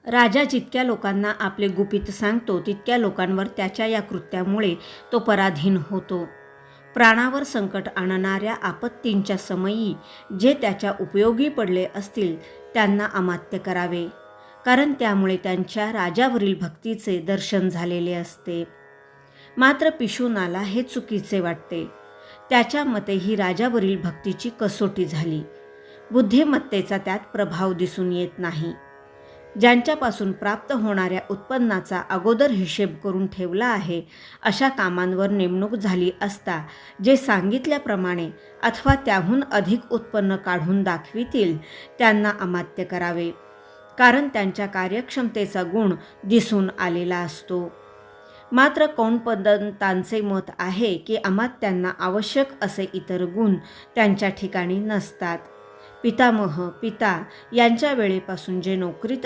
राजा जितक्या लोकांना आपले गुपित सांगतो तितक्या लोकांवर त्याच्या या कृत्यामुळे तो पराधीन होतो. प्राणावर संकट आणणाऱ्या आपत्तींच्या समयी जे त्याच्या उपयोगी पडले असतील त्यांना अमात्य करावे, कारण त्यामुळे त्यांच्या राजावरील भक्तीचे दर्शन झालेले असते. मात्र पिशुनाला हे चुकीचे वाटते. त्याच्या मते ही राजावरील भक्तीची कसोटी झाली. बुद्धिमत्तेचा त्यात प्रभाव दिसून येत नाही. ज्यांच्यापासून प्राप्त होणाऱ्या उत्पन्नाचा अगोदर हिशेब करून ठेवला आहे अशा कामांवर नेमणूक झाली असता जे सांगितल्याप्रमाणे अथवा त्याहून अधिक उत्पन्न काढून दाखवितील त्यांना अमात्य करावे, कारण त्यांच्या कार्यक्षमतेचा गुण दिसून आलेला असतो. मात्र कौंडपंतांचे मत आहे की अमात्यांना आवश्यक असे इतर गुण त्यांच्या ठिकाणी नसतात. पितामह पिता यांच्या वेळेपासून जे नोकरीत